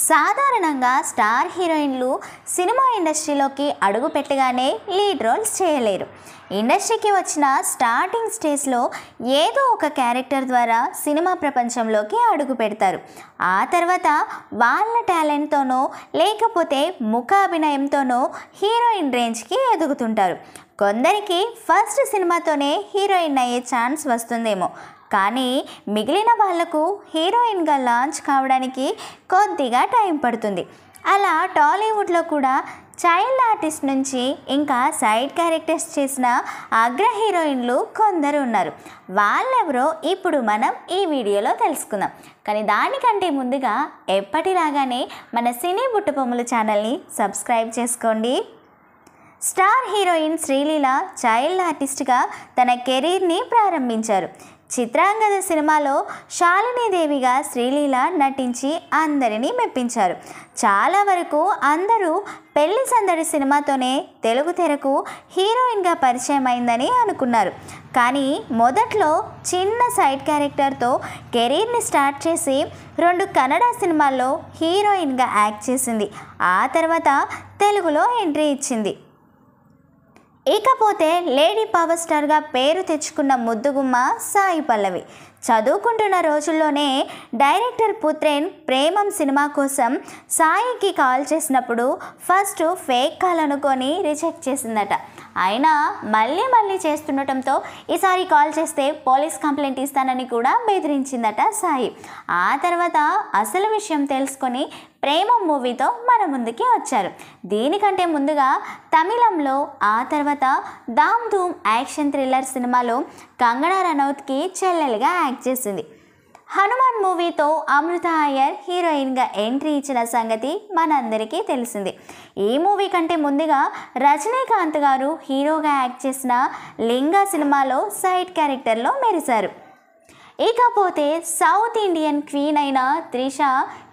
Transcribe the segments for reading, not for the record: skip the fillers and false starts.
సాధారణంగా స్టార్ హీరోయిన్లు సినిమా ఇండస్ట్రీలోకి అడుగు పెట్టగానే లీడ్ రోల్స్ చేయలేరు. ఇండస్ట్రీకి వచ్చిన స్టార్టింగ్ స్టేజ్లో ఏదో ఒక క్యారెక్టర్ ద్వారా సినిమా ప్రపంచంలోకి అడుగు పెడతారు. ఆ తర్వాత వాళ్ళ టాలెంట్తోనో లేకపోతే ముఖాభినయంతోనో హీరోయిన్ రేంజ్కి ఎదుగుతుంటారు. కొందరికి ఫస్ట్ సినిమాతోనే హీరోయిన్ అయ్యే ఛాన్స్ వస్తుందేమో, కానీ మిగిలిన వాళ్లకు హీరోయిన్గా లాంచ్ కావడానికి కొద్దిగా టైం పడుతుంది. అలా టాలీవుడ్లో కూడా చైల్డ్ ఆర్టిస్ట్ నుంచి ఇంకా సైడ్ క్యారెక్టర్స్ చేసిన అగ్ర హీరోయిన్లు కొందరు ఉన్నారు. వాళ్ళెవరో ఇప్పుడు మనం ఈ వీడియోలో తెలుసుకుందాం. కానీ దానికంటే ముందుగా ఎప్పటిలాగానే మన సినీ బుట్టబొమ్మల ఛానల్ని సబ్స్క్రైబ్ చేసుకోండి. స్టార్ హీరోయిన్ శ్రీలీల చైల్డ్ ఆర్టిస్ట్గా తన కెరీర్ని ప్రారంభించారు. చిత్రాంగద సినిమాలో శాలినీదేవిగా శ్రీలీల నటించి అందరినీ మెప్పించారు. చాలా వరకు అందరూ పెళ్లి సందడి సినిమాతోనే తెలుగు తెరకు హీరోయిన్గా పరిచయం అయిందని అనుకున్నారు. కానీ మొదట్లో చిన్న సైడ్ క్యారెక్టర్తో కెరీర్ని స్టార్ట్ చేసి 2 కన్నడ సినిమాల్లో హీరోయిన్గా యాక్ట్ చేసింది. ఆ తర్వాత తెలుగులో ఎంట్రీ ఇచ్చింది. ఇకపోతే లేడీ పవర్ స్టార్గా పేరు తెచ్చుకున్న ముద్దుగుమ్మ సాయి పల్లవి. చదువుకుంటున్న రోజుల్లోనే డైరెక్టర్ పుత్రేన్ ప్రేమం సినిమా కోసం సాయికి కాల్ చేసినప్పుడు ఫస్ట్ ఫేక్ కాల్ అనుకొని రిజెక్ట్ చేసిందట. అయినా మళ్ళీ చేస్తుండటంతో ఈసారి కాల్ చేస్తే పోలీస్ కంప్లైంట్ ఇస్తానని కూడా బెదిరించిందట సాయి. ఆ తర్వాత అసలు విషయం తెలుసుకొని ప్రేమం మూవీతో మన ముందుకి వచ్చారు. దీనికంటే ముందుగా తమిళంలో, ఆ తర్వాత దామ్ ధూమ్ యాక్షన్ థ్రిల్లర్ సినిమాలో కంగనా రనౌత్కి చెల్లెలుగా యాక్ట్ చేసింది. హనుమాన్ మూవీతో అమృత అయ్యర్ హీరోయిన్గా ఎంట్రీ ఇచ్చిన సంగతి మనందరికీ తెలిసింది. ఈ మూవీ కంటే ముందుగా రజనీకాంత్ గారు హీరోగా యాక్ట్ చేసిన లింగా సినిమాలో సైడ్ క్యారెక్టర్లో మెరిశారు. ఇకపోతే సౌత్ ఇండియన్ క్వీన్ అయిన త్రిష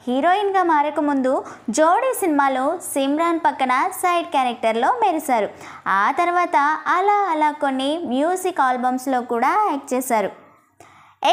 హీరోయిన్గా మారకముందు జోడీ సినిమాలో సిమ్రాన్ పక్కన సైడ్ క్యారెక్టర్లో మెరిశారు. ఆ తర్వాత అలా కొన్ని మ్యూజిక్ ఆల్బమ్స్లో కూడా యాక్ట్ చేశారు.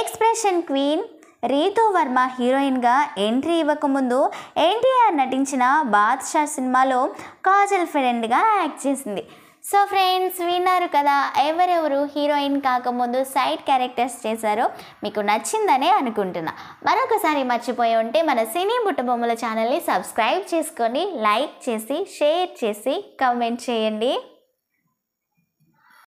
ఎక్స్ప్రెషన్ క్వీన్ రీతూ వర్మ హీరోయిన్గా ఎంట్రీ ఇవ్వకముందు ఎన్టీఆర్ నటించిన బాద్షా సినిమాలో కాజల్ ఫ్రెండ్గా యాక్ట్ చేసింది. సో ఫ్రెండ్స్, విన్నారు కదా ఎవరెవరు హీరోయిన్ కాకముందు సైడ్ క్యారెక్టర్స్ చేశారో. మీకు నచ్చిందనే అనుకుంటున్నా. మరొకసారి మర్చిపోయి ఉంటే మన సినీ బుట్టబొమ్మల ఛానల్ని సబ్స్క్రైబ్ చేసుకొని లైక్ చేసి షేర్ చేసి కామెంట్ చేయండి.